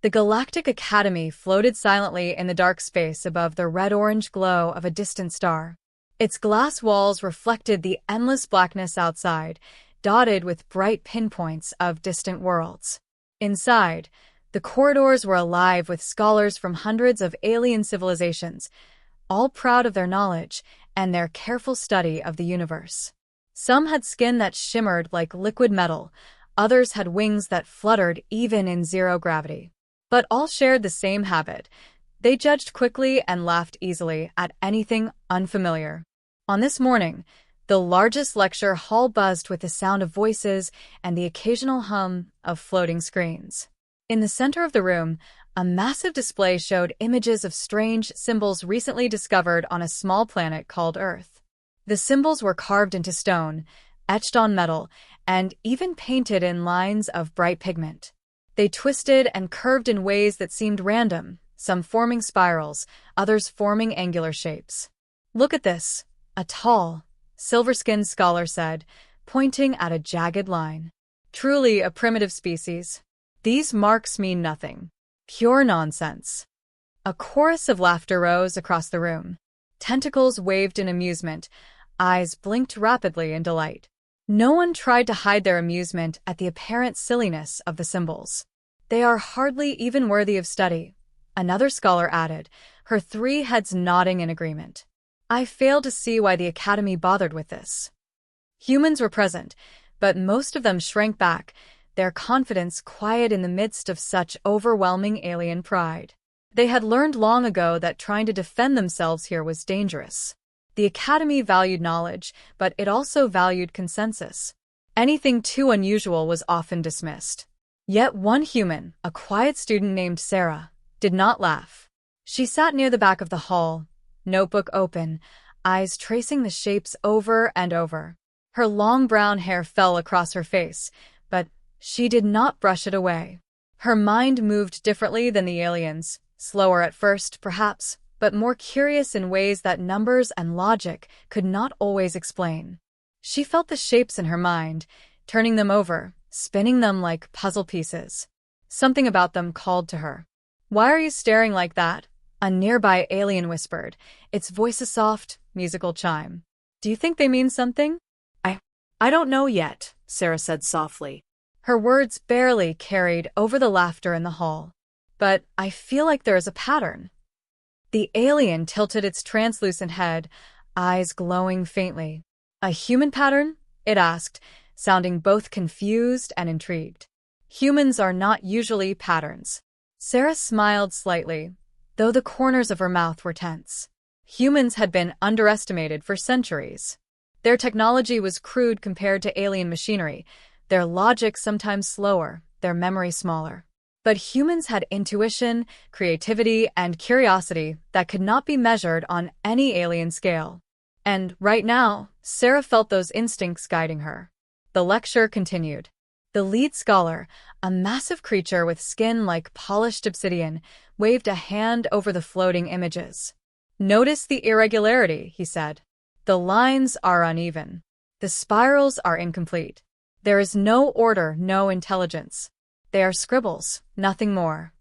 The Galactic Academy floated silently in the dark space above the red-orange glow of a distant star. Its glass walls reflected the endless blackness outside, dotted with bright pinpoints of distant worlds. Inside, the corridors were alive with scholars from hundreds of alien civilizations, all proud of their knowledge and their careful study of the universe. Some had skin that shimmered like liquid metal, others had wings that fluttered even in zero gravity. But all shared the same habit. They judged quickly and laughed easily at anything unfamiliar. On this morning, the largest lecture hall buzzed with the sound of voices and the occasional hum of floating screens. In the center of the room, a massive display showed images of strange symbols recently discovered on a small planet called Earth. The symbols were carved into stone, etched on metal, and even painted in lines of bright pigment. They twisted and curved in ways that seemed random, some forming spirals, others forming angular shapes. "Look at this," a tall, silver-skinned scholar said, pointing at a jagged line. "Truly a primitive species. These marks mean nothing. Pure nonsense." A chorus of laughter rose across the room. Tentacles waved in amusement, eyes blinked rapidly in delight. No one tried to hide their amusement at the apparent silliness of the symbols. "They are hardly even worthy of study," another scholar added, her three heads nodding in agreement. "I fail to see why the Academy bothered with this." Humans were present, but most of them shrank back, their confidence quiet in the midst of such overwhelming alien pride. They had learned long ago that trying to defend themselves here was dangerous. The Academy valued knowledge, but it also valued consensus. Anything too unusual was often dismissed. Yet one human, a quiet student named Sarah, did not laugh. She sat near the back of the hall, notebook open, eyes tracing the shapes over and over. Her long brown hair fell across her face, but she did not brush it away. Her mind moved differently than the aliens, slower at first, perhaps, but more curious in ways that numbers and logic could not always explain. She felt the shapes in her mind, turning them over, spinning them like puzzle pieces. Something about them called to her. "Why are you staring like that?" a nearby alien whispered, its voice a soft, musical chime. "Do you think they mean something?" I don't know yet," Sarah said softly. Her words barely carried over the laughter in the hall. "But I feel like there is a pattern." The alien tilted its translucent head, eyes glowing faintly. "A human pattern?" it asked, sounding both confused and intrigued. "Humans are not usually patterns." Sarah smiled slightly, though the corners of her mouth were tense. Humans had been underestimated for centuries. Their technology was crude compared to alien machinery, their logic sometimes slower, their memory smaller. But humans had intuition, creativity, and curiosity that could not be measured on any alien scale. And right now, Sarah felt those instincts guiding her. The lecture continued. The lead scholar, a massive creature with skin like polished obsidian, waved a hand over the floating images. "Notice the irregularity," he said. "The lines are uneven. The spirals are incomplete. There is no order, no intelligence. They are scribbles, nothing more."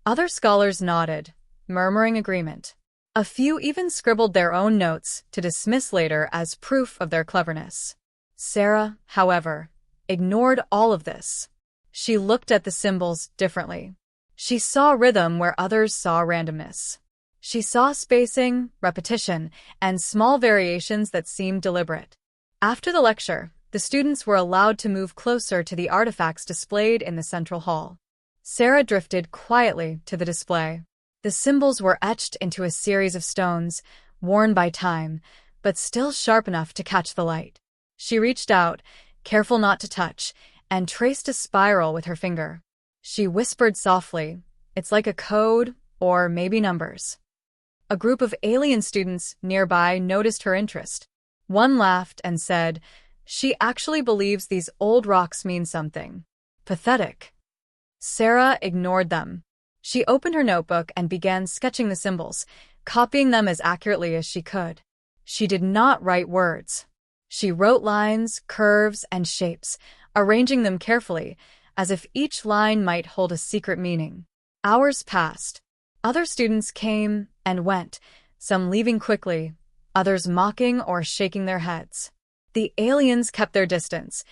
Other scholars nodded, murmuring agreement. A few even scribbled their own notes to dismiss later as proof of their cleverness. Sarah, however, ignored all of this. She looked at the symbols differently. She saw rhythm where others saw randomness. She saw spacing, repetition, and small variations that seemed deliberate. After the lecture, the students were allowed to move closer to the artifacts displayed in the central hall. Sarah drifted quietly to the display. The symbols were etched into a series of stones, worn by time, but still sharp enough to catch the light. She reached out, careful not to touch, and traced a spiral with her finger. She whispered softly, "It's like a code, or maybe numbers." A group of alien students nearby noticed her interest. One laughed and said, "She actually believes these old rocks mean something." Pathetic. Sarah ignored them. She opened her notebook and began sketching the symbols, copying them as accurately as she could. She did not write words. She wrote lines, curves, and shapes, arranging them carefully, as if each line might hold a secret meaning. Hours passed. Other students came and went, some leaving quickly, others mocking or shaking their heads. The aliens kept their distance.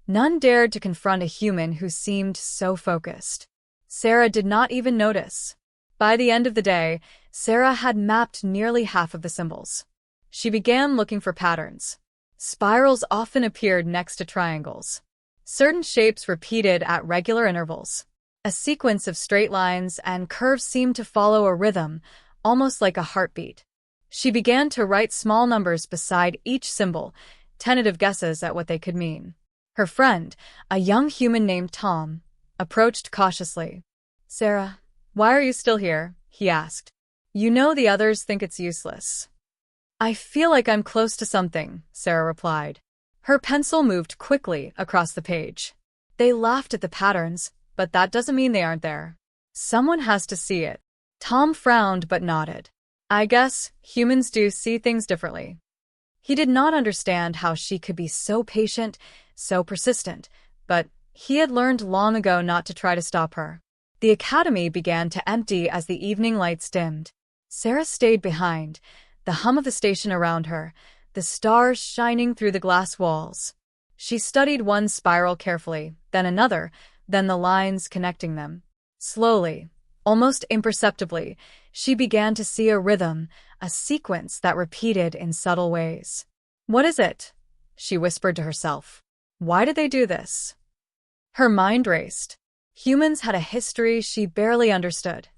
None dared to confront a human who seemed so focused. Sarah did not even notice. By the end of the day, Sarah had mapped nearly half of the symbols. She began looking for patterns. Spirals often appeared next to triangles. Certain shapes repeated at regular intervals. A sequence of straight lines and curves seemed to follow a rhythm, almost like a heartbeat. She began to write small numbers beside each symbol, tentative guesses at what they could mean. Her friend, a young human named Tom, approached cautiously. "Sarah, why are you still here?" he asked. "You know the others think it's useless." "I feel like I'm close to something," Sarah replied. Her pencil moved quickly across the page. "They laughed at the patterns, but that doesn't mean they aren't there. Someone has to see it." Tom frowned but nodded. "I guess humans do see things differently." He did not understand how she could be so patient, so persistent, but he had learned long ago not to try to stop her. The academy began to empty as the evening lights dimmed. Sarah stayed behind, the hum of the station around her, the stars shining through the glass walls. She studied one spiral carefully, then another, then the lines connecting them. Slowly, almost imperceptibly, she began to see a rhythm, a sequence that repeated in subtle ways. "What is it?" she whispered to herself. "Why did they do this?" Her mind raced. Humans had a history she barely understood.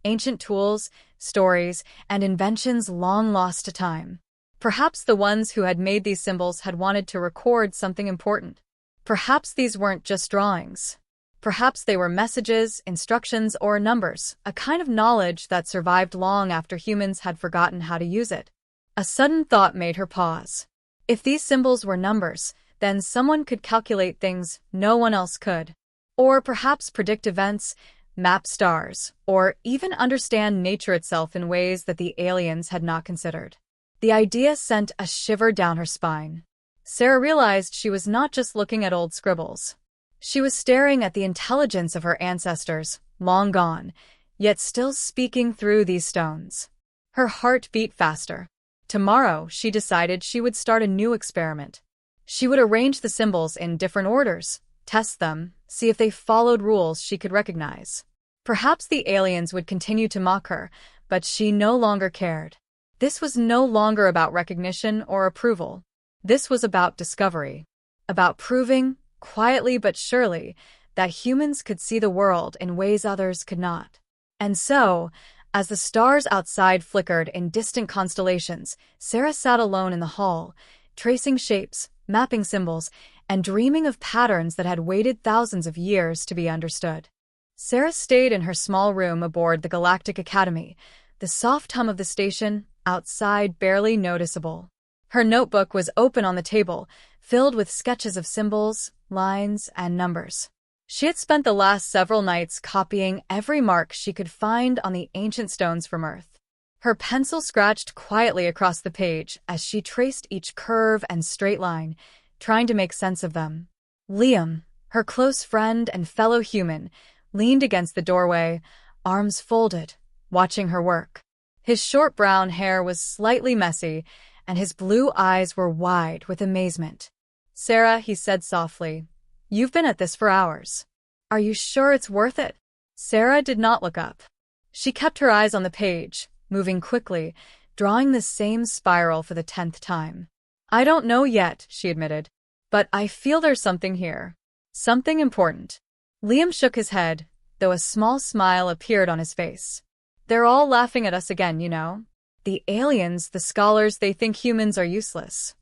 Ancient tools, stories, and inventions long lost to time. Perhaps the ones who had made these symbols had wanted to record something important. Perhaps these weren't just drawings. Perhaps they were messages, instructions, or numbers, a kind of knowledge that survived long after humans had forgotten how to use it. A sudden thought made her pause. If these symbols were numbers, then someone could calculate things no one else could. Or perhaps predict events, map stars, or even understand nature itself in ways that the aliens had not considered. The idea sent a shiver down her spine. Sarah realized she was not just looking at old scribbles. She was staring at the intelligence of her ancestors, long gone, yet still speaking through these stones. Her heart beat faster. Tomorrow, she decided she would start a new experiment. She would arrange the symbols in different orders, test them, see if they followed rules she could recognize. Perhaps the aliens would continue to mock her, but she no longer cared. This was no longer about recognition or approval. This was about discovery. About proving, quietly but surely, that humans could see the world in ways others could not. And so, as the stars outside flickered in distant constellations, Sarah sat alone in the hall, tracing shapes, mapping symbols, and dreaming of patterns that had waited thousands of years to be understood. Sarah stayed in her small room aboard the Galactic Academy, the soft hum of the station outside barely noticeable. Her notebook was open on the table, filled with sketches of symbols, lines, and numbers. She had spent the last several nights copying every mark she could find on the ancient stones from Earth. Her pencil scratched quietly across the page as she traced each curve and straight line, trying to make sense of them. Liam, her close friend and fellow human, leaned against the doorway, arms folded, watching her work. His short brown hair was slightly messy, and his blue eyes were wide with amazement. "Sarah," he said softly, "you've been at this for hours. Are you sure it's worth it?" Sarah did not look up. She kept her eyes on the page, moving quickly, drawing the same spiral for the 10th time. "I don't know yet," she admitted, "but I feel there's something here. Something important." Liam shook his head, though a small smile appeared on his face. "They're all laughing at us again, you know. The aliens, the scholars, they think humans are useless."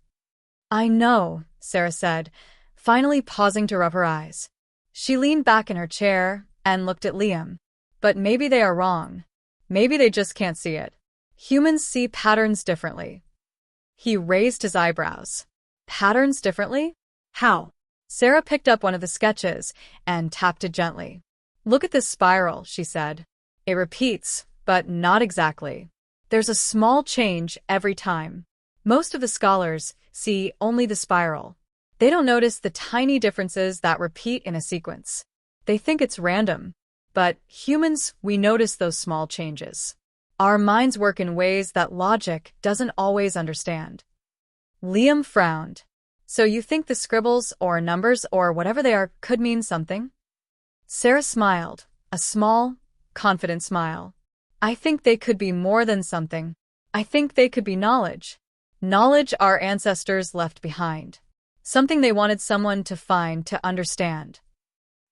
"I know," Sarah said, finally pausing to rub her eyes. She leaned back in her chair and looked at Liam. "But maybe they are wrong. Maybe they just can't see it. Humans see patterns differently." He raised his eyebrows. "Patterns differently? How?" Sarah picked up one of the sketches and tapped it gently. "Look at this spiral," she said. "It repeats, but not exactly. There's a small change every time. Most of the scholars see only the spiral. They don't notice the tiny differences that repeat in a sequence. They think it's random. But humans, we notice those small changes. Our minds work in ways that logic doesn't always understand. Liam frowned. So you think the scribbles or numbers or whatever they are could mean something? Sarah smiled, a small, confident smile. I think they could be more than something. I think they could be knowledge. Knowledge our ancestors left behind. Something they wanted someone to find, to understand.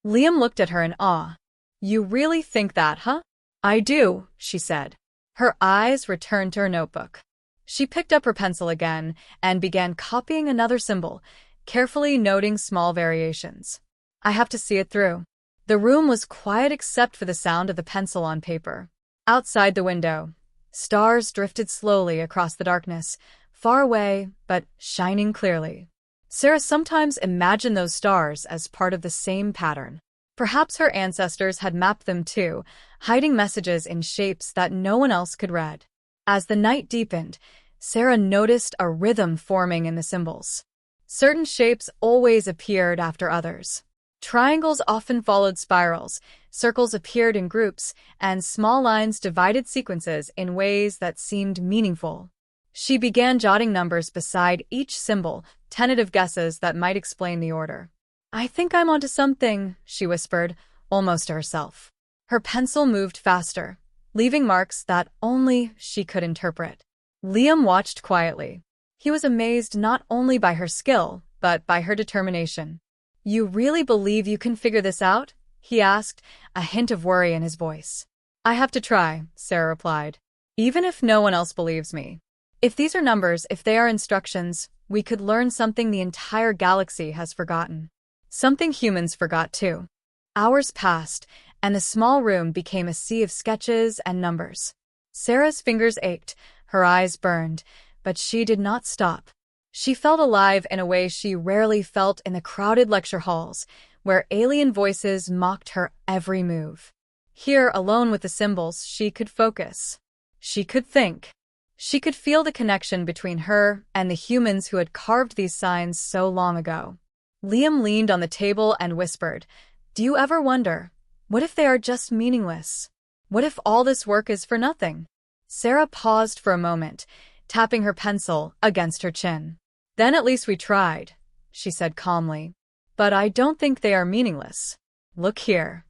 Liam looked at her in awe. You really think that, huh? I do, she said. Her eyes returned to her notebook. She picked up her pencil again and began copying another symbol, carefully noting small variations. I have to see it through. The room was quiet except for the sound of the pencil on paper. Outside the window, stars drifted slowly across the darkness, far away but shining clearly. Sarah sometimes imagined those stars as part of the same pattern. Perhaps her ancestors had mapped them too, hiding messages in shapes that no one else could read. As the night deepened, Sarah noticed a rhythm forming in the symbols. Certain shapes always appeared after others. Triangles often followed spirals, circles appeared in groups, and small lines divided sequences in ways that seemed meaningful. She began jotting numbers beside each symbol, tentative guesses that might explain the order. I think I'm onto something, she whispered, almost to herself. Her pencil moved faster, leaving marks that only she could interpret. Liam watched quietly. He was amazed not only by her skill, but by her determination. You really believe you can figure this out? He asked, a hint of worry in his voice. I have to try, Sarah replied. Even if no one else believes me. If these are numbers, if they are instructions, we could learn something the entire galaxy has forgotten. Something humans forgot too. Hours passed, and the small room became a sea of sketches and numbers. Sarah's fingers ached, her eyes burned, but she did not stop. She felt alive in a way she rarely felt in the crowded lecture halls, where alien voices mocked her every move. Here, alone with the symbols, she could focus. She could think. She could feel the connection between her and the humans who had carved these signs so long ago. Liam leaned on the table and whispered, Do you ever wonder, what if they are just meaningless? What if all this work is for nothing? Sarah paused for a moment, tapping her pencil against her chin. Then at least we tried, she said calmly. But I don't think they are meaningless. Look here.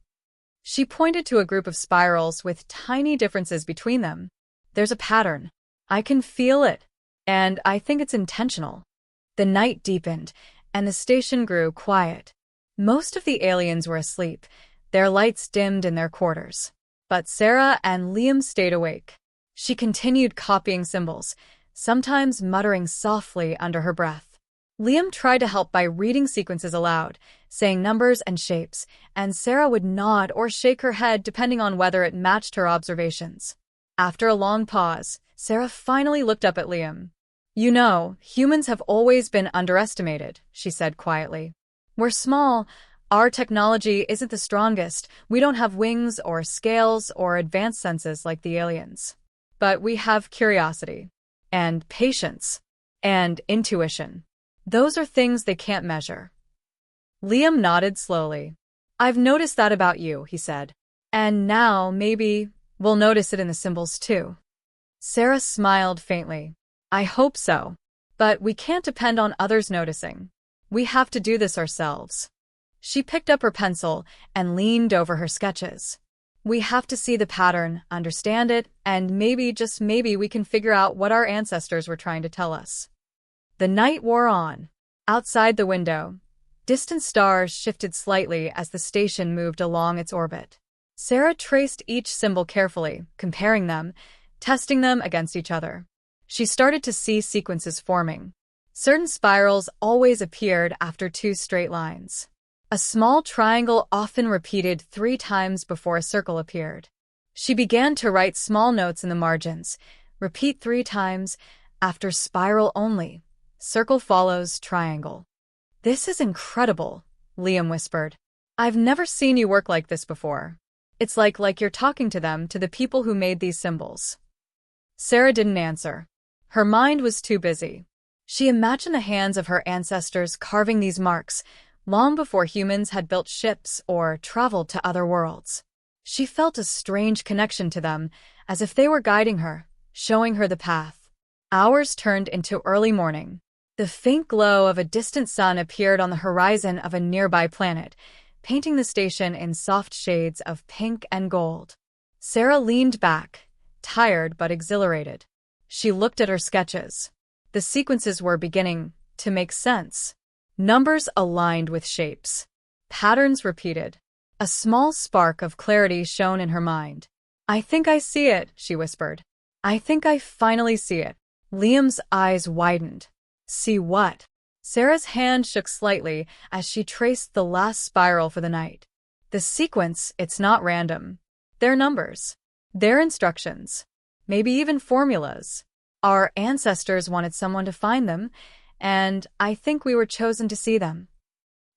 She pointed to a group of spirals with tiny differences between them. There's a pattern. I can feel it. And I think it's intentional. The night deepened, and the station grew quiet. Most of the aliens were asleep, their lights dimmed in their quarters. But Sarah and Liam stayed awake. She continued copying symbols, sometimes muttering softly under her breath. Liam tried to help by reading sequences aloud, saying numbers and shapes, and Sarah would nod or shake her head depending on whether it matched her observations. After a long pause, Sarah finally looked up at Liam. You know, humans have always been underestimated, she said quietly. We're small. Our technology isn't the strongest. We don't have wings or scales or advanced senses like the aliens. But we have curiosity. And patience. And intuition. Those are things they can't measure. Liam nodded slowly. I've noticed that about you, he said. And now, maybe, we'll notice it in the symbols too. Sarah smiled faintly. I hope so. But we can't depend on others noticing. We have to do this ourselves. She picked up her pencil and leaned over her sketches. We have to see the pattern, understand it, and maybe, just maybe, we can figure out what our ancestors were trying to tell us. The night wore on. Outside the window, distant stars shifted slightly as the station moved along its orbit. Sarah traced each symbol carefully, comparing them, testing them against each other. She started to see sequences forming. Certain spirals always appeared after 2 straight lines. A small triangle often repeated 3 times before a circle appeared. She began to write small notes in the margins. Repeat 3 times, after spiral only. Circle follows triangle. This is incredible, Liam whispered. I've never seen you work like this before. It's like you're talking to them, to the people who made these symbols. Sarah didn't answer. Her mind was too busy. She imagined the hands of her ancestors carving these marks, long before humans had built ships or traveled to other worlds. She felt a strange connection to them, as if they were guiding her, showing her the path. Hours turned into early morning. The faint glow of a distant sun appeared on the horizon of a nearby planet, painting the station in soft shades of pink and gold. Sarah leaned back, tired but exhilarated. She looked at her sketches. The sequences were beginning to make sense. Numbers aligned with shapes. Patterns repeated. A small spark of clarity shone in her mind. "I think I see it," she whispered. "I think I finally see it." Liam's eyes widened. "See what?" Sarah's hand shook slightly as she traced the last spiral for the night. "The sequence, it's not random. They're numbers. They're instructions. Maybe even formulas. Our ancestors wanted someone to find them, and I think we were chosen to see them."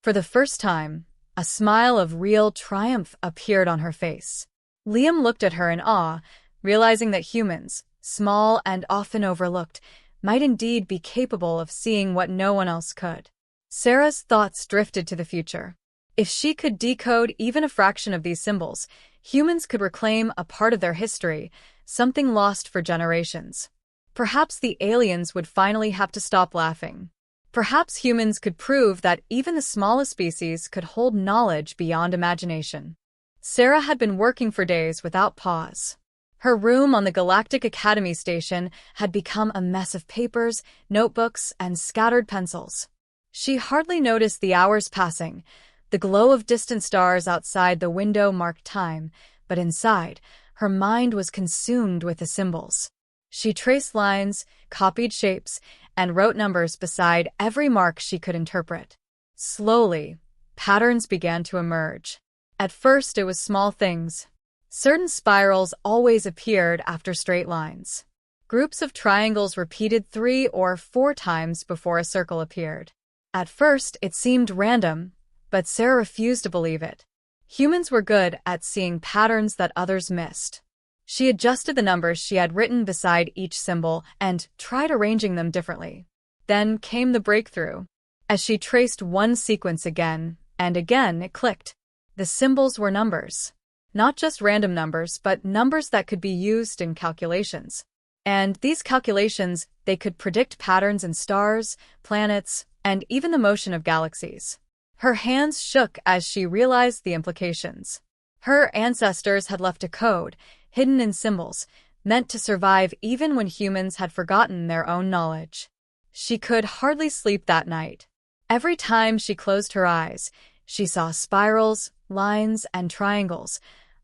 For the first time, a smile of real triumph appeared on her face. Liam looked at her in awe, realizing that humans, small and often overlooked, might indeed be capable of seeing what no one else could. Sarah's thoughts drifted to the future. If she could decode even a fraction of these symbols, humans could reclaim a part of their history, something lost for generations. Perhaps the aliens would finally have to stop laughing. Perhaps humans could prove that even the smallest species could hold knowledge beyond imagination. Sarah had been working for days without pause. Her room on the Galactic Academy station had become a mess of papers, notebooks, and scattered pencils. She hardly noticed the hours passing. The glow of distant stars outside the window marked time, but inside, her mind was consumed with the symbols. She traced lines, copied shapes, and wrote numbers beside every mark she could interpret. Slowly, patterns began to emerge. At first, it was small things. Certain spirals always appeared after straight lines. Groups of triangles repeated 3 or 4 times before a circle appeared. At first, it seemed random, but Sarah refused to believe it. Humans were good at seeing patterns that others missed. She adjusted the numbers she had written beside each symbol and tried arranging them differently. Then came the breakthrough. As she traced one sequence again and again, it clicked. The symbols were numbers. Not just random numbers, but numbers that could be used in calculations. And these calculations, they could predict patterns in stars, planets, and even the motion of galaxies. Her hands shook as she realized the implications. Her ancestors had left a code, hidden in symbols, meant to survive even when humans had forgotten their own knowledge. She could hardly sleep that night. Every time she closed her eyes, she saw spirals, lines, and triangles,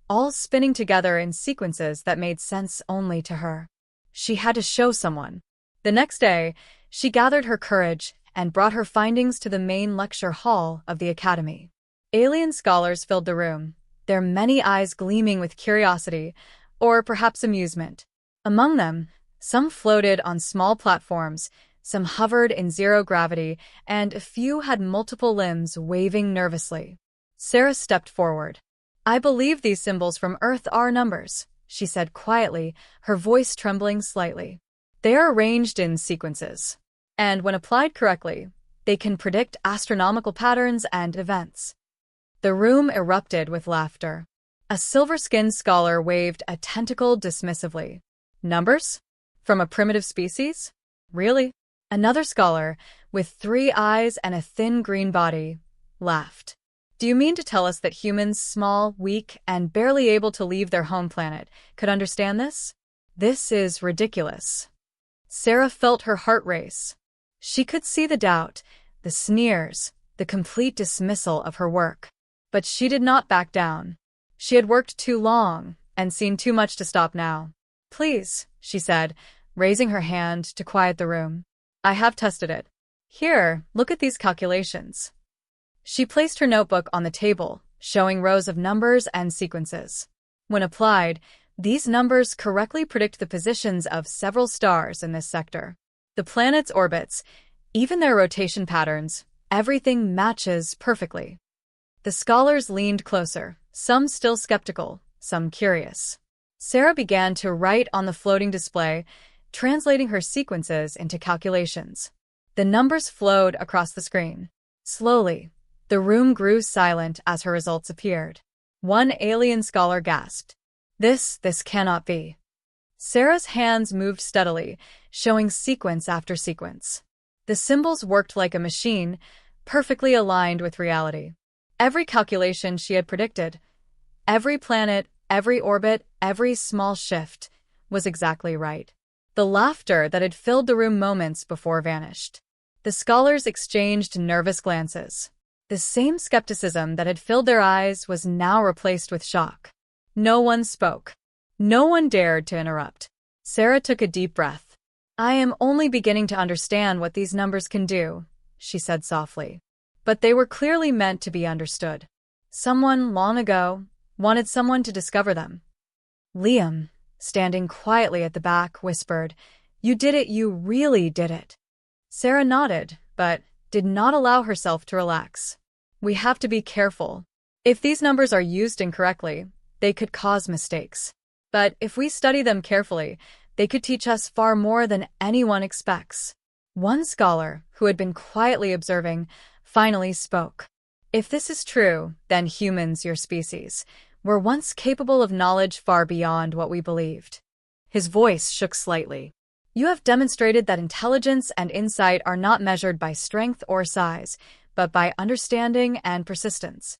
all spinning together in sequences that made sense only to her. She had to show someone. The next day, she gathered her courage and brought her findings to the main lecture hall of the academy. Alien scholars filled the room, their many eyes gleaming with curiosity, or perhaps amusement. Among them, some floated on small platforms, some hovered in zero gravity, and a few had multiple limbs waving nervously. Sarah stepped forward. "I believe these symbols from Earth are numbers," she said quietly, her voice trembling slightly. "They are arranged in sequences, and when applied correctly, they can predict astronomical patterns and events." The room erupted with laughter. A silver-skinned scholar waved a tentacle dismissively. "Numbers? From a primitive species? Really?" Another scholar, with 3 eyes and a thin green body, laughed. "Do you mean to tell us that humans, small, weak, and barely able to leave their home planet, could understand this? This is ridiculous." Sarah felt her heart race. She could see the doubt, the sneers, the complete dismissal of her work. But she did not back down. She had worked too long and seen too much to stop now. "Please," she said, raising her hand to quiet the room. "I have tested it. Here, look at these calculations." She placed her notebook on the table, showing rows of numbers and sequences. When applied, these numbers correctly predict the positions of several stars in this sector. The planets' orbits, even their rotation patterns, everything matches perfectly. The scholars leaned closer, some still skeptical, some curious. Sarah began to write on the floating display, translating her sequences into calculations. The numbers flowed across the screen. Slowly, the room grew silent as her results appeared. One alien scholar gasped. This cannot be. Sarah's hands moved steadily, showing sequence after sequence. The symbols worked like a machine, perfectly aligned with reality. Every calculation she had predicted, every planet, every orbit, every small shift, was exactly right. The laughter that had filled the room moments before vanished. The scholars exchanged nervous glances. The same skepticism that had filled their eyes was now replaced with shock. No one spoke. No one dared to interrupt. Sarah took a deep breath. "I am only beginning to understand what these numbers can do," she said softly. But they were clearly meant to be understood. Someone, long ago, wanted someone to discover them. Liam, standing quietly at the back, whispered, "You did it, you really did it." Sarah nodded, but did not allow herself to relax. "We have to be careful. If these numbers are used incorrectly, they could cause mistakes. But if we study them carefully, they could teach us far more than anyone expects." One scholar, who had been quietly observing, finally spoke. "If this is true, then humans, your species, were once capable of knowledge far beyond what we believed." His voice shook slightly. "You have demonstrated that intelligence and insight are not measured by strength or size, but by understanding and persistence."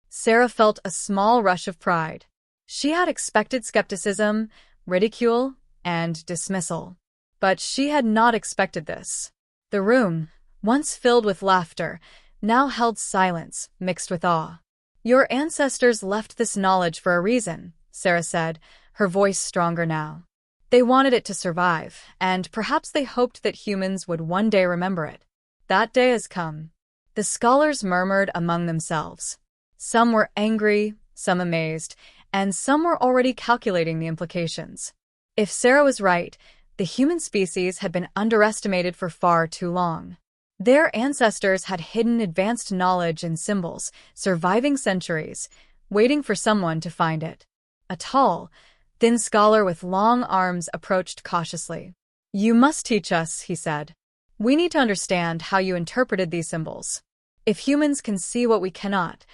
Sarah felt a small rush of pride. She had expected skepticism, ridicule, and dismissal. But she had not expected this. The room, once filled with laughter, now held silence mixed with awe. "Your ancestors left this knowledge for a reason," Sarah said, her voice stronger now. "They wanted it to survive, and perhaps they hoped that humans would one day remember it. That day has come." The scholars murmured among themselves. Some were angry, some amazed, and some were already calculating the implications. If Sarah was right, the human species had been underestimated for far too long. Their ancestors had hidden advanced knowledge in symbols, surviving centuries, waiting for someone to find it. A tall, thin scholar with long arms approached cautiously. "You must teach us," he said. "We need to understand how you interpreted these symbols. If humans can see what we cannot,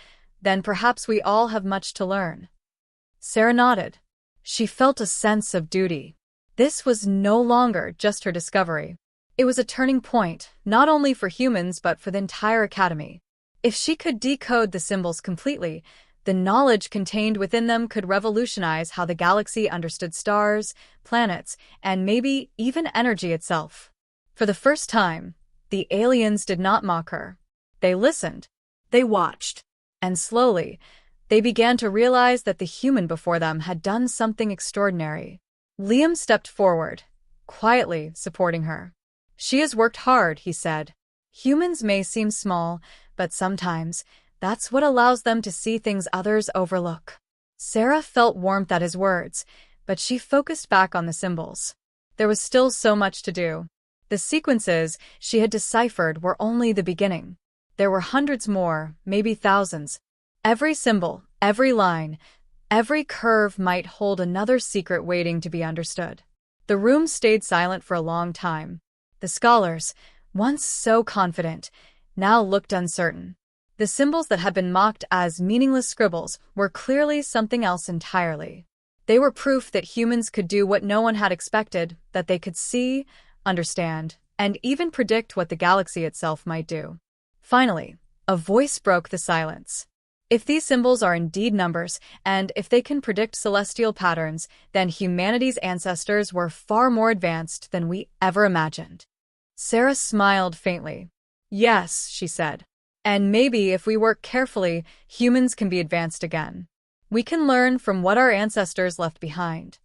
then perhaps we all have much to learn." Sarah nodded. She felt a sense of duty. This was no longer just her discovery. It was a turning point, not only for humans but for the entire academy. If she could decode the symbols completely, the knowledge contained within them could revolutionize how the galaxy understood stars, planets, and maybe even energy itself. For the first time, the aliens did not mock her. They listened. They watched. And slowly, they began to realize that the human before them had done something extraordinary. Liam stepped forward, quietly supporting her. "She has worked hard," he said. "Humans may seem small, but sometimes that's what allows them to see things others overlook." Sarah felt warmth at his words, but she focused back on the symbols. There was still so much to do. The sequences she had deciphered were only the beginning. There were hundreds more, maybe thousands. Every symbol, every line, every curve might hold another secret waiting to be understood. The room stayed silent for a long time. The scholars, once so confident, now looked uncertain. The symbols that had been mocked as meaningless scribbles were clearly something else entirely. They were proof that humans could do what no one had expected, that they could see, understand, and even predict what the galaxy itself might do. Finally, a voice broke the silence. "If these symbols are indeed numbers, and if they can predict celestial patterns, then humanity's ancestors were far more advanced than we ever imagined." Sarah smiled faintly. "Yes," she said. "And maybe if we work carefully, humans can be advanced again. We can learn from what our ancestors left behind."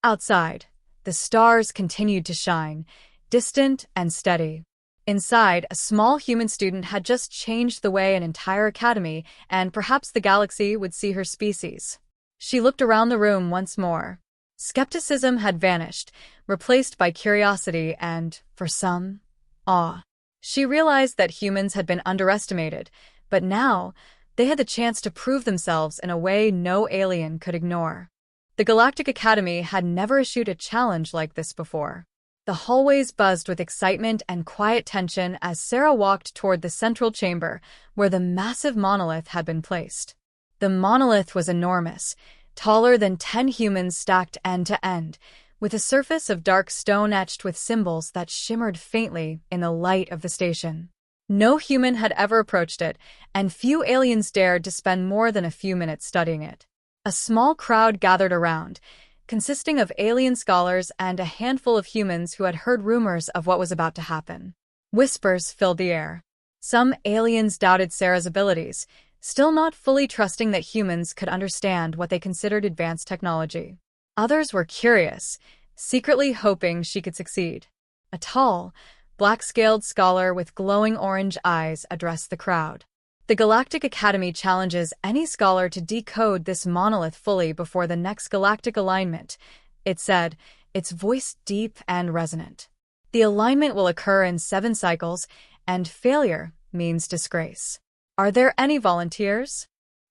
Outside, the stars continued to shine, distant and steady. Inside, a small human student had just changed the way an entire academy and perhaps the galaxy would see her species. She looked around the room once more. Skepticism had vanished, replaced by curiosity and, for some, awe. She realized that humans had been underestimated, but now they had the chance to prove themselves in a way no alien could ignore. The Galactic Academy had never issued a challenge like this before. The hallways buzzed with excitement and quiet tension as Sarah walked toward the central chamber where the massive monolith had been placed. The monolith was enormous, taller than 10 humans stacked end to end, with a surface of dark stone etched with symbols that shimmered faintly in the light of the station. No human had ever approached it, and few aliens dared to spend more than a few minutes studying it. A small crowd gathered around, consisting of alien scholars and a handful of humans who had heard rumors of what was about to happen. Whispers filled the air. Some aliens doubted Sarah's abilities, still not fully trusting that humans could understand what they considered advanced technology. Others were curious, secretly hoping she could succeed. A tall, black-scaled scholar with glowing orange eyes addressed the crowd. The Galactic Academy challenges any scholar to decode this monolith fully before the next galactic alignment, it said, its voice deep and resonant. The alignment will occur in 7 cycles, and failure means disgrace. Are there any volunteers?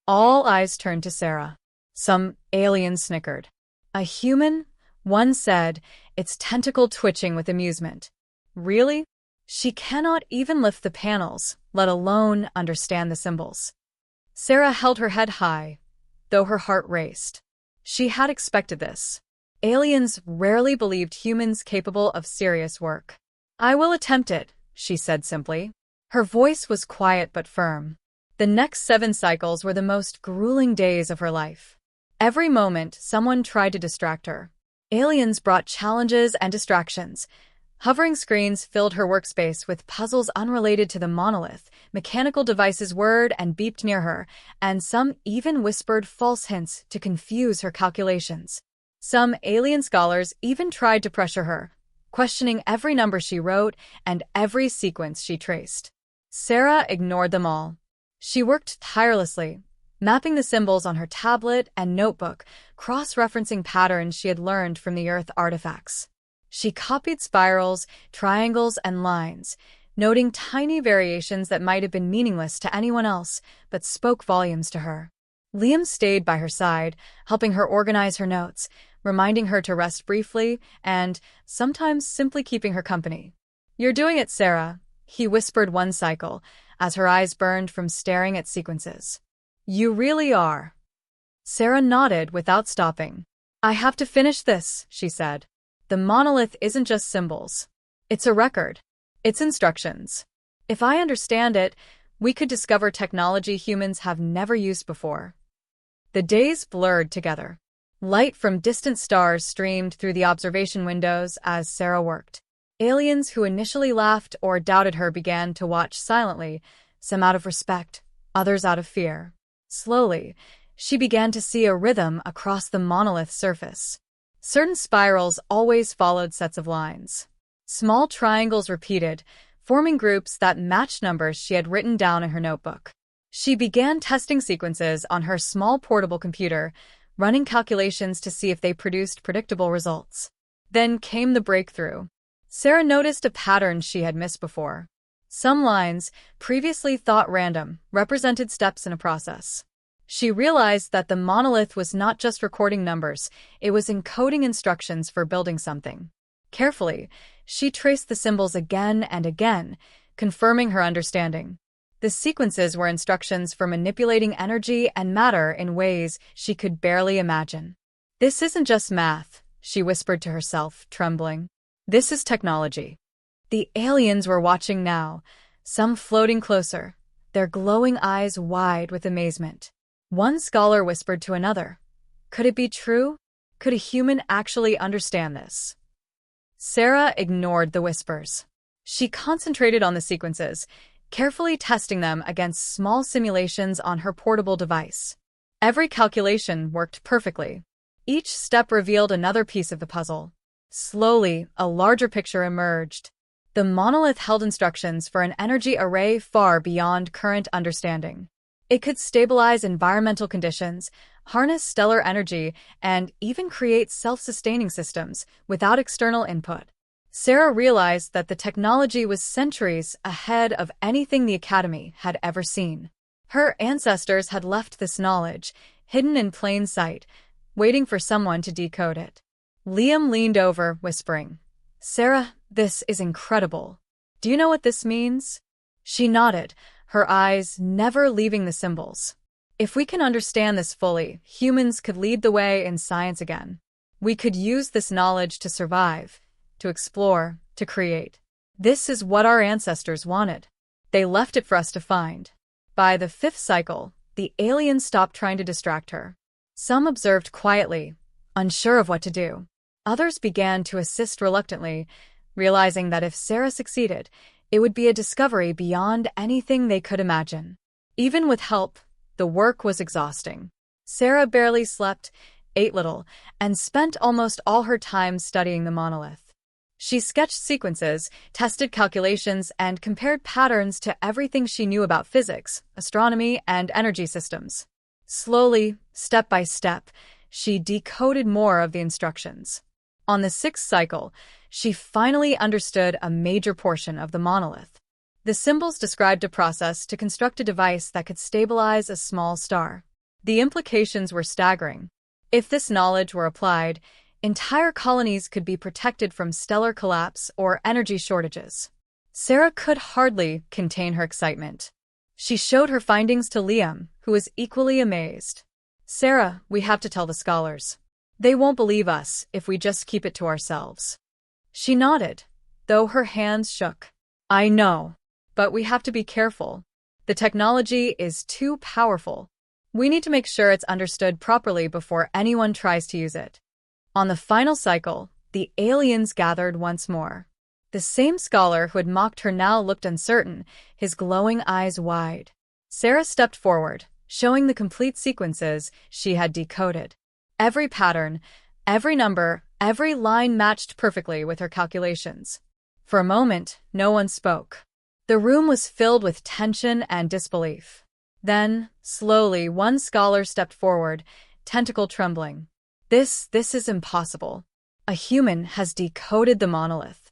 All eyes turned to Sarah. Some aliens snickered. A human? One said, its tentacle twitching with amusement. Really? She cannot even lift the panels, let alone understand the symbols. Sarah held her head high, though her heart raced. She had expected this. Aliens rarely believed humans capable of serious work. I will attempt it, she said simply. Her voice was quiet but firm. The next 7 cycles were the most grueling days of her life. Every moment, someone tried to distract her. Aliens brought challenges and distractions. Hovering screens filled her workspace with puzzles unrelated to the monolith, mechanical devices whirred and beeped near her, and some even whispered false hints to confuse her calculations. Some alien scholars even tried to pressure her, questioning every number she wrote and every sequence she traced. Sarah ignored them all. She worked tirelessly, mapping the symbols on her tablet and notebook, cross-referencing patterns she had learned from the Earth artifacts. She copied spirals, triangles, and lines, noting tiny variations that might have been meaningless to anyone else, but spoke volumes to her. Liam stayed by her side, helping her organize her notes, reminding her to rest briefly, and sometimes simply keeping her company. You're doing it, Sarah, he whispered one cycle, as her eyes burned from staring at sequences. You really are. Sarah nodded without stopping. I have to finish this, she said. The monolith isn't just symbols. It's a record. It's instructions. If I understand it, we could discover technology humans have never used before. The days blurred together. Light from distant stars streamed through the observation windows as Sarah worked. Aliens who initially laughed or doubted her began to watch silently, some out of respect, others out of fear. Slowly, she began to see a rhythm across the monolith's surface. Certain spirals always followed sets of lines. Small triangles repeated, forming groups that matched numbers she had written down in her notebook. She began testing sequences on her small portable computer, running calculations to see if they produced predictable results. Then came the breakthrough. Sarah noticed a pattern she had missed before. Some lines, previously thought random, represented steps in a process. She realized that the monolith was not just recording numbers, it was encoding instructions for building something. Carefully, she traced the symbols again and again, confirming her understanding. The sequences were instructions for manipulating energy and matter in ways she could barely imagine. This isn't just math, she whispered to herself, trembling. This is technology. The aliens were watching now, some floating closer, their glowing eyes wide with amazement. One scholar whispered to another, could it be true? Could a human actually understand this? Sarah ignored the whispers. She concentrated on the sequences, carefully testing them against small simulations on her portable device. Every calculation worked perfectly. Each step revealed another piece of the puzzle. Slowly, a larger picture emerged. The monolith held instructions for an energy array far beyond current understanding. It could stabilize environmental conditions, harness stellar energy, and even create self-sustaining systems without external input. Sarah realized that the technology was centuries ahead of anything the Academy had ever seen. Her ancestors had left this knowledge, hidden in plain sight, waiting for someone to decode it. Liam leaned over, whispering, Sarah, this is incredible. Do you know what this means? She nodded, her eyes never leaving the symbols. If we can understand this fully, humans could lead the way in science again. We could use this knowledge to survive, to explore, to create. This is what our ancestors wanted. They left it for us to find. By the fifth cycle, the aliens stopped trying to distract her. Some observed quietly, unsure of what to do. Others began to assist reluctantly, realizing that if Sarah succeeded, it would be a discovery beyond anything they could imagine. Even with help, the work was exhausting. Sarah barely slept, ate little, and spent almost all her time studying the monolith. She sketched sequences, tested calculations, and compared patterns to everything she knew about physics, astronomy, and energy systems. Slowly, step by step, she decoded more of the instructions. On the sixth cycle, she finally understood a major portion of the monolith. The symbols described a process to construct a device that could stabilize a small star. The implications were staggering. If this knowledge were applied, entire colonies could be protected from stellar collapse or energy shortages. Sarah could hardly contain her excitement. She showed her findings to Liam, who was equally amazed. "Sarah, we have to tell the scholars. They won't believe us if we just keep it to ourselves." She nodded, though her hands shook. "I know. But we have to be careful. The technology is too powerful. We need to make sure it's understood properly before anyone tries to use it." On the final cycle, the aliens gathered once more. The same scholar who had mocked her now looked uncertain, his glowing eyes wide. Sarah stepped forward, showing the complete sequences she had decoded. Every pattern, every number, every line matched perfectly with her calculations. For a moment, no one spoke. The room was filled with tension and disbelief. Then, slowly, one scholar stepped forward, tentacle trembling. This is impossible. A human has decoded the monolith."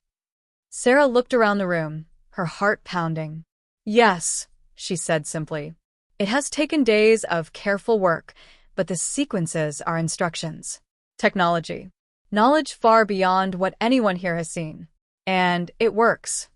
Sarah looked around the room, her heart pounding. "Yes," she said simply. "It has taken days of careful work, but the sequences are instructions. Technology. Knowledge far beyond what anyone here has seen. And it works."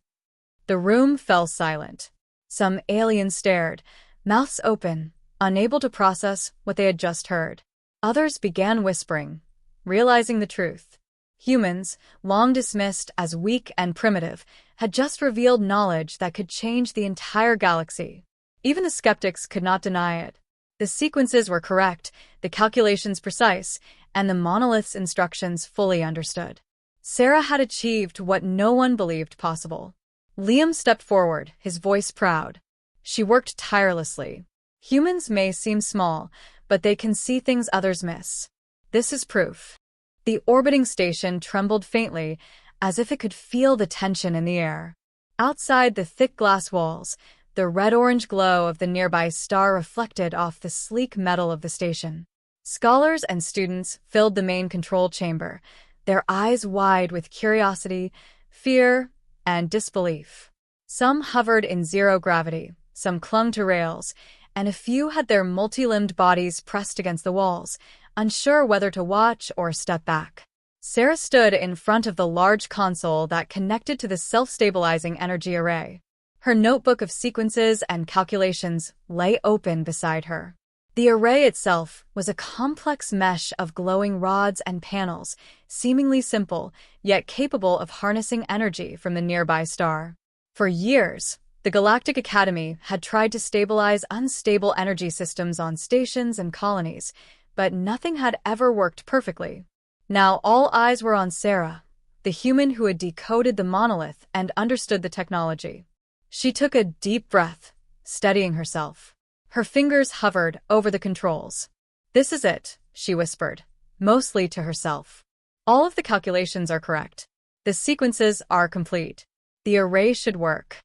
The room fell silent. Some aliens stared, mouths open, unable to process what they had just heard. Others began whispering, realizing the truth. Humans, long dismissed as weak and primitive, had just revealed knowledge that could change the entire galaxy. Even the skeptics could not deny it. The sequences were correct, the calculations precise, and the monolith's instructions fully understood. Sarah had achieved what no one believed possible. Liam stepped forward, his voice proud. "She worked tirelessly. Humans may seem small, but they can see things others miss. This is proof." The orbiting station trembled faintly, as if it could feel the tension in the air. Outside the thick glass walls, the red-orange glow of the nearby star reflected off the sleek metal of the station. Scholars and students filled the main control chamber, their eyes wide with curiosity, fear, and disbelief. Some hovered in zero gravity, some clung to rails, and a few had their multi-limbed bodies pressed against the walls, unsure whether to watch or step back. Sarah stood in front of the large console that connected to the self-stabilizing energy array. Her notebook of sequences and calculations lay open beside her. The array itself was a complex mesh of glowing rods and panels, seemingly simple, yet capable of harnessing energy from the nearby star. For years, the Galactic Academy had tried to stabilize unstable energy systems on stations and colonies, but nothing had ever worked perfectly. Now all eyes were on Sarah, the human who had decoded the monolith and understood the technology. She took a deep breath, steadying herself. Her fingers hovered over the controls. "This is it," she whispered, mostly to herself. "All of the calculations are correct. The sequences are complete. The array should work."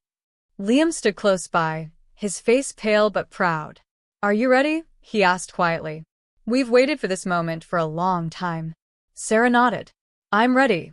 Liam stood close by, his face pale but proud. "Are you ready?" he asked quietly. "We've waited for this moment for a long time." Sarah nodded. "I'm ready."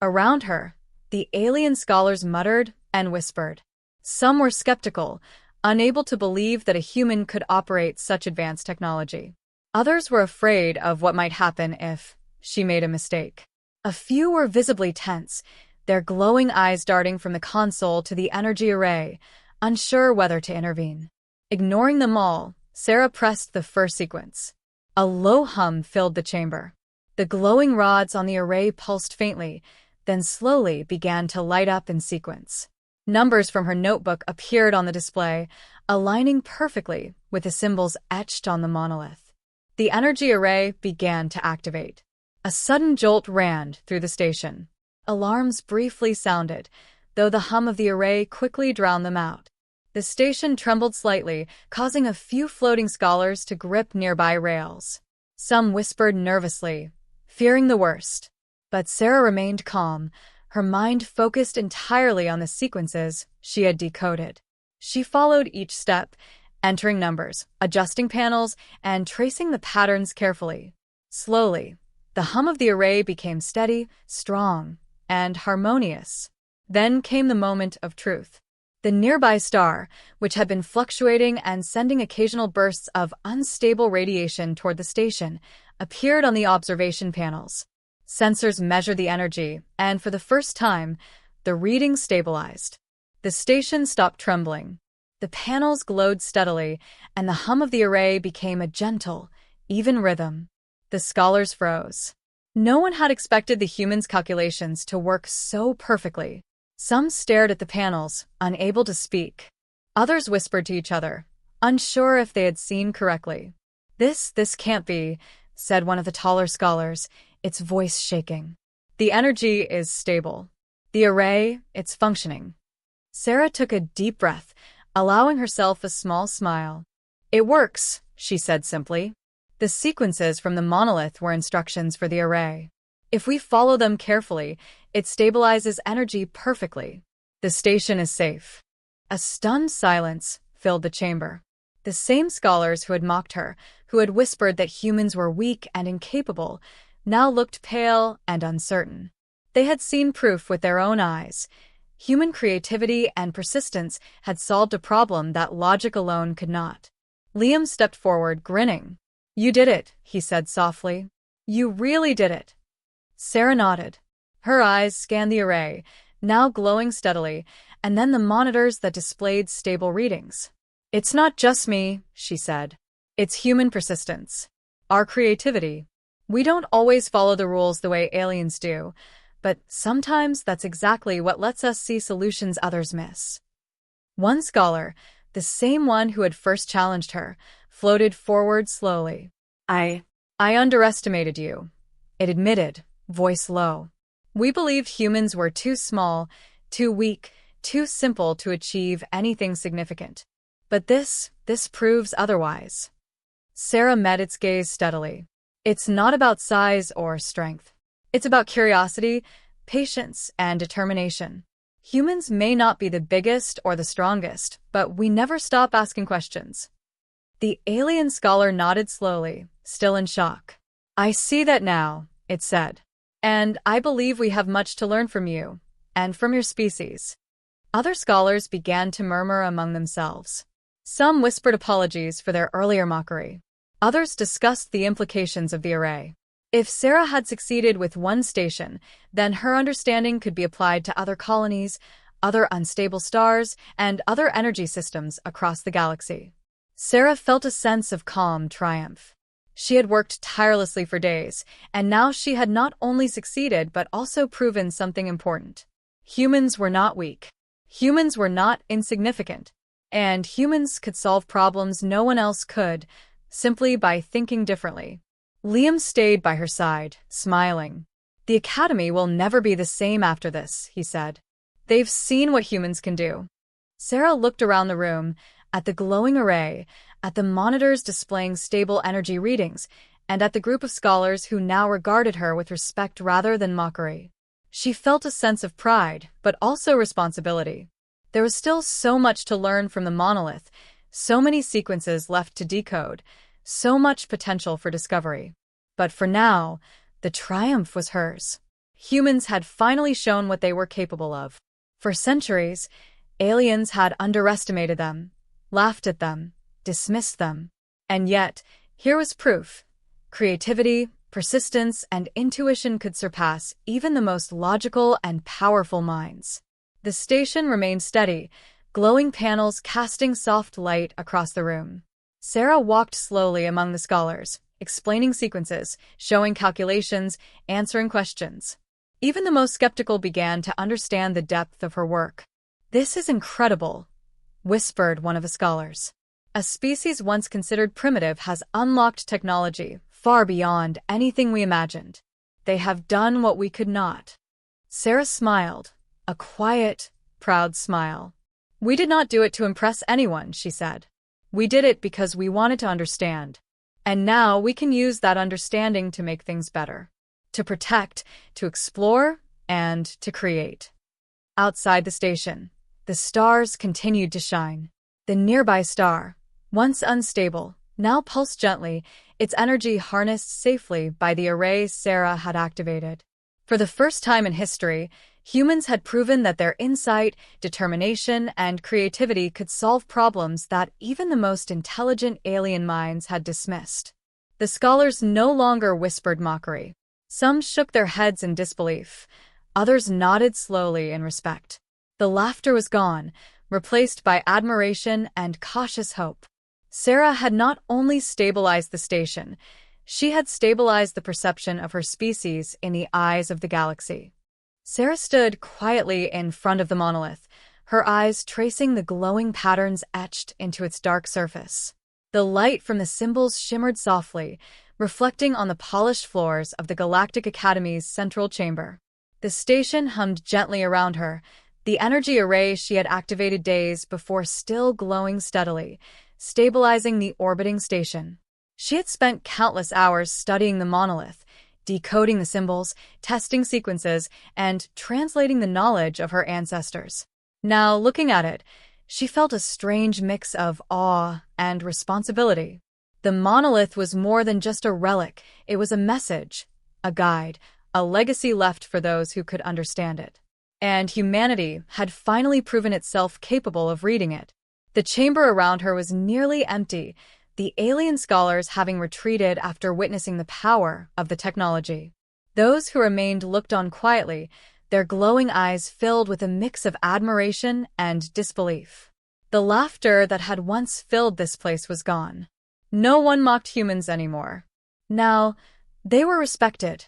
Around her, the alien scholars muttered and whispered. Some were skeptical, unable to believe that a human could operate such advanced technology. Others were afraid of what might happen if she made a mistake. A few were visibly tense, their glowing eyes darting from the console to the energy array, unsure whether to intervene. Ignoring them all, Sarah pressed the first sequence. A low hum filled the chamber. The glowing rods on the array pulsed faintly, then slowly began to light up in sequence. Numbers from her notebook appeared on the display, aligning perfectly with the symbols etched on the monolith. The energy array began to activate. A sudden jolt ran through the station. Alarms briefly sounded, though the hum of the array quickly drowned them out. The station trembled slightly, causing a few floating scholars to grip nearby rails. Some whispered nervously, fearing the worst. But Sarah remained calm, her mind focused entirely on the sequences she had decoded. She followed each step, entering numbers, adjusting panels, and tracing the patterns carefully. Slowly, the hum of the array became steady, strong, and harmonious. Then came the moment of truth. The nearby star, which had been fluctuating and sending occasional bursts of unstable radiation toward the station, appeared on the observation panels. Sensors measured the energy, and for the first time, the readings stabilized. The station stopped trembling. The panels glowed steadily, and the hum of the array became a gentle, even rhythm. The scholars froze. No one had expected the humans' calculations to work so perfectly. Some stared at the panels, unable to speak. Others whispered to each other, unsure if they had seen correctly. This can't be," said one of the taller scholars, its voice shaking. "The energy is stable. The array, it's functioning." Sarah took a deep breath, allowing herself a small smile. "It works," she said simply. The sequences from the monolith were instructions for the array. If we follow them carefully, it stabilizes energy perfectly. The station is safe. A stunned silence filled the chamber. The same scholars who had mocked her, who had whispered that humans were weak and incapable, now looked pale and uncertain. They had seen proof with their own eyes. Human creativity and persistence had solved a problem that logic alone could not. Liam stepped forward, grinning. "You did it," he said softly. "You really did it." Sarah nodded. Her eyes scanned the array, now glowing steadily, and then the monitors that displayed stable readings. "It's not just me," she said. "It's human persistence. Our creativity. We don't always follow the rules the way aliens do, but sometimes that's exactly what lets us see solutions others miss." One scholar, the same one who had first challenged her, floated forward slowly. I underestimated you," it admitted, voice low. "We believed humans were too small, too weak, too simple to achieve anything significant. But this proves otherwise." Sarah met its gaze steadily. "It's not about size or strength. It's about curiosity, patience, and determination. Humans may not be the biggest or the strongest, but we never stop asking questions." The alien scholar nodded slowly, still in shock. "I see that now," it said. "And I believe we have much to learn from you, and from your species." Other scholars began to murmur among themselves. Some whispered apologies for their earlier mockery. Others discussed the implications of the array. If Sarah had succeeded with one station, then her understanding could be applied to other colonies, other unstable stars, and other energy systems across the galaxy. Sarah felt a sense of calm triumph. She had worked tirelessly for days, and now she had not only succeeded but also proven something important. Humans were not weak. Humans were not insignificant. And humans could solve problems no one else could, simply by thinking differently. Liam stayed by her side, smiling. "The Academy will never be the same after this," he said. "They've seen what humans can do." Sarah looked around the room, at the glowing array, at the monitors displaying stable energy readings, and at the group of scholars who now regarded her with respect rather than mockery. She felt a sense of pride, but also responsibility. There was still so much to learn from the monolith, so many sequences left to decode, so much potential for discovery. But for now, the triumph was hers. Humans had finally shown what they were capable of. For centuries, aliens had underestimated them, laughed at them, dismissed them. And yet, here was proof. Creativity, persistence, and intuition could surpass even the most logical and powerful minds. The station remained steady, glowing panels casting soft light across the room. Sarah walked slowly among the scholars, explaining sequences, showing calculations, answering questions. Even the most skeptical began to understand the depth of her work. "This is incredible," whispered one of the scholars. "A species once considered primitive has unlocked technology far beyond anything we imagined. They have done what we could not." Sarah smiled, a quiet, proud smile. "We did not do it to impress anyone," she said. "We did it because we wanted to understand. And now we can use that understanding to make things better. To protect, to explore, and to create." Outside the station, the stars continued to shine. The nearby star, once unstable, now pulsed gently, its energy harnessed safely by the array Sarah had activated. For the first time in history, humans had proven that their insight, determination, and creativity could solve problems that even the most intelligent alien minds had dismissed. The scholars no longer whispered mockery. Some shook their heads in disbelief. Others nodded slowly in respect. The laughter was gone, replaced by admiration and cautious hope. Sarah had not only stabilized the station, she had stabilized the perception of her species in the eyes of the galaxy. Sarah stood quietly in front of the monolith, her eyes tracing the glowing patterns etched into its dark surface. The light from the symbols shimmered softly, reflecting on the polished floors of the Galactic Academy's central chamber. The station hummed gently around her, the energy array she had activated days before still glowing steadily, stabilizing the orbiting station. She had spent countless hours studying the monolith, decoding the symbols, testing sequences, and translating the knowledge of her ancestors. Now, looking at it, she felt a strange mix of awe and responsibility. The monolith was more than just a relic, it was a message, a guide, a legacy left for those who could understand it. And humanity had finally proven itself capable of reading it. The chamber around her was nearly empty, the alien scholars having retreated after witnessing the power of the technology. Those who remained looked on quietly, their glowing eyes filled with a mix of admiration and disbelief. The laughter that had once filled this place was gone. No one mocked humans anymore. Now, they were respected,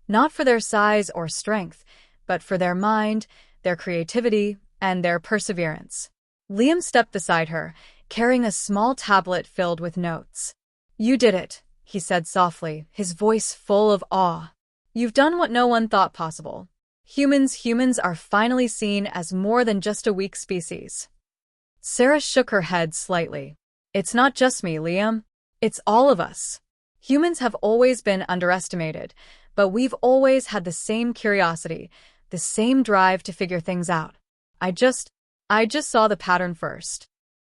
not for their size or strength, but for their mind, their creativity, and their perseverance. Liam stepped beside her, carrying a small tablet filled with notes. "You did it," he said softly, his voice full of awe. "You've done what no one thought possible. Humans are finally seen as more than just a weak species." Sarah shook her head slightly. "It's not just me, Liam. It's all of us. Humans have always been underestimated, but we've always had the same curiosity, the same drive to figure things out. I just saw the pattern first."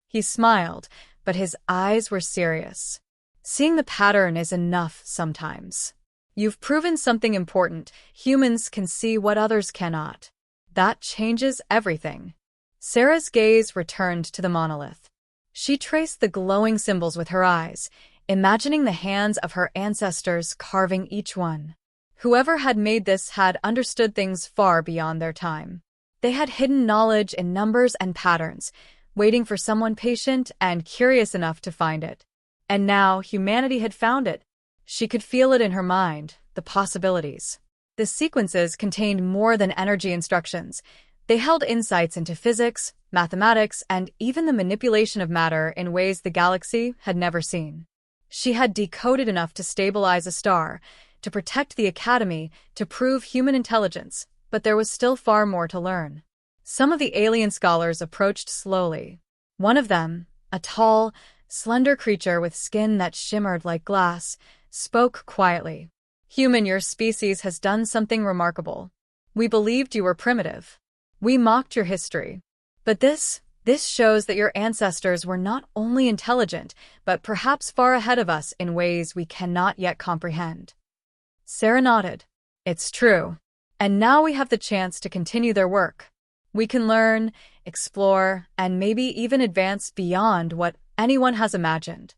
He smiled, but his eyes were serious. "Seeing the pattern is enough sometimes. You've proven something important. Humans can see what others cannot. That changes everything." Sarah's gaze returned to the monolith. She traced the glowing symbols with her eyes, imagining the hands of her ancestors carving each one. Whoever had made this had understood things far beyond their time. They had hidden knowledge in numbers and patterns, waiting for someone patient and curious enough to find it. And now humanity had found it. She could feel it in her mind, the possibilities. The sequences contained more than energy instructions. They held insights into physics, mathematics, and even the manipulation of matter in ways the galaxy had never seen. She had decoded enough to stabilize a star, to protect the Academy, to prove human intelligence, but there was still far more to learn. Some of the alien scholars approached slowly. One of them, a tall, slender creature with skin that shimmered like glass, spoke quietly. "Human, your species has done something remarkable. We believed you were primitive. We mocked your history. But this shows that your ancestors were not only intelligent, but perhaps far ahead of us in ways we cannot yet comprehend." Sarah nodded. "It's true. And now we have the chance to continue their work. We can learn, explore, and maybe even advance beyond what anyone has imagined."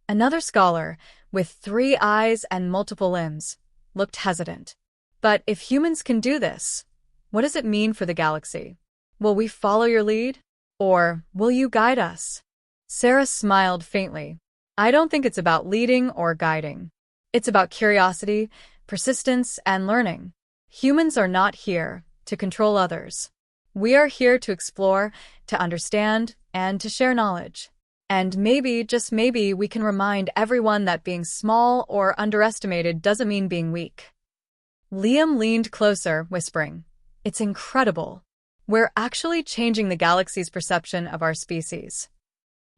Another scholar, with 3 eyes and multiple limbs, looked hesitant. "But if humans can do this, what does it mean for the galaxy? Will we follow your lead? Or will you guide us?" Sarah smiled faintly. I don't think it's about leading or guiding. It's about curiosity, persistence, and learning. Humans are not here to control others. We are here to explore, to understand, and to share knowledge. And maybe, just maybe, we can remind everyone that being small or underestimated doesn't mean being weak. Liam leaned closer, whispering, "It's incredible. We're actually changing the galaxy's perception of our species."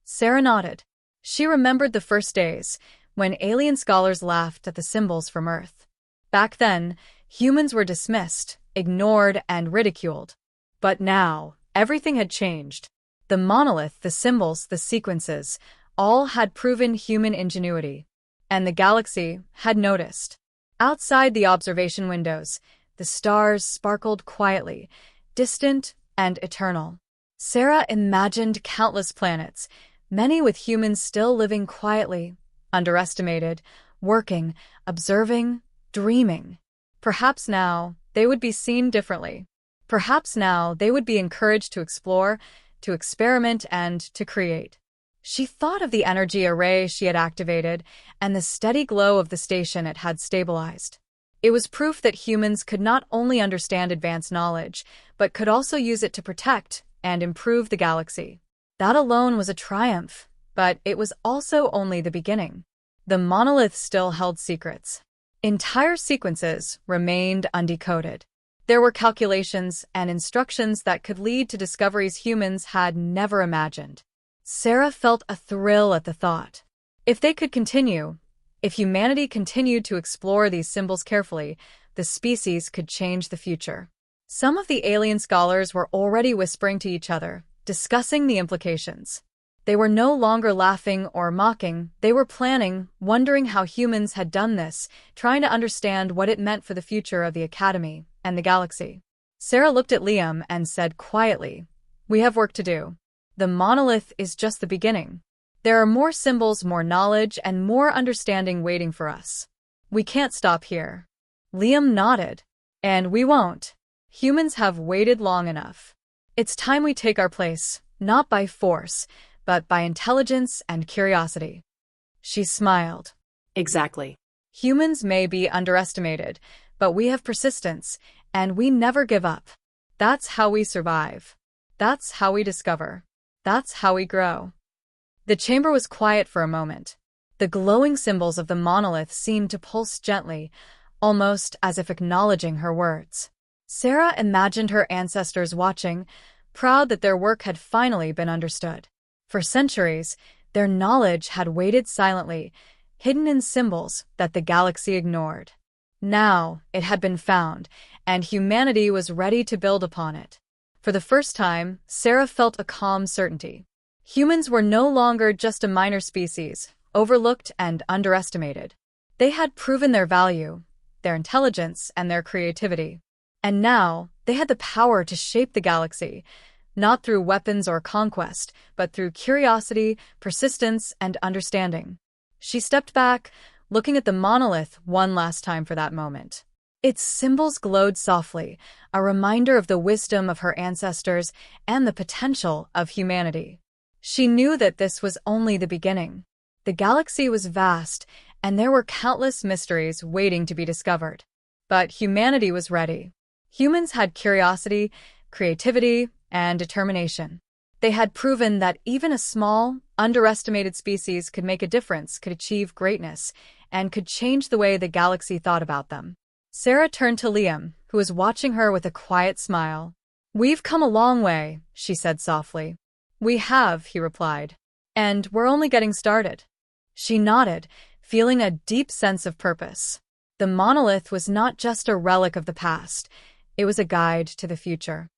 Sarah nodded. She remembered the first days, when alien scholars laughed at the symbols from Earth. Back then, humans were dismissed, ignored, and ridiculed. But now, everything had changed. The monolith, the symbols, the sequences, all had proven human ingenuity. And the galaxy had noticed. Outside the observation windows, the stars sparkled quietly, distant and eternal. Sarah imagined countless planets, many with humans still living quietly, underestimated, working, observing, dreaming. Perhaps now they would be seen differently. Perhaps now they would be encouraged to explore, to experiment, and to create. She thought of the energy array she had activated and the steady glow of the station it had stabilized. It was proof that humans could not only understand advanced knowledge, but could also use it to protect and improve the galaxy. That alone was a triumph, but it was also only the beginning. The monolith still held secrets. Entire sequences remained undecoded. There were calculations and instructions that could lead to discoveries humans had never imagined. Sarah felt a thrill at the thought. If they could continue, if humanity continued to explore these symbols carefully, the species could change the future. Some of the alien scholars were already whispering to each other, discussing the implications. They were no longer laughing or mocking, they were planning, wondering how humans had done this, trying to understand what it meant for the future of the Academy and the galaxy. Sarah looked at Liam and said quietly, "We have work to do. The monolith is just the beginning. There are more symbols, more knowledge, and more understanding waiting for us. We can't stop here." Liam nodded. "And we won't. Humans have waited long enough. It's time we take our place, not by force, but by intelligence and curiosity." She smiled. Exactly. Humans may be underestimated, but we have persistence, and we never give up. That's how we survive. That's how we discover. That's how we grow. The chamber was quiet for a moment. The glowing symbols of the monolith seemed to pulse gently, almost as if acknowledging her words. Sarah imagined her ancestors watching, proud that their work had finally been understood. For centuries, their knowledge had waited silently, hidden in symbols that the galaxy ignored. Now it had been found, and humanity was ready to build upon it. For the first time, Sarah felt a calm certainty. Humans were no longer just a minor species, overlooked and underestimated. They had proven their value, their intelligence, and their creativity. And now, they had the power to shape the galaxy, not through weapons or conquest, but through curiosity, persistence, and understanding. She stepped back, looking at the monolith one last time for that moment. Its symbols glowed softly, a reminder of the wisdom of her ancestors and the potential of humanity. She knew that this was only the beginning. The galaxy was vast, and there were countless mysteries waiting to be discovered. But humanity was ready. Humans had curiosity, creativity, and determination. They had proven that even a small, underestimated species could make a difference, could achieve greatness, and could change the way the galaxy thought about them. Sarah turned to Liam, who was watching her with a quiet smile. "We've come a long way," she said softly. "We have," he replied. "And we're only getting started." She nodded, feeling a deep sense of purpose. The monolith was not just a relic of the past, it was a guide to the future.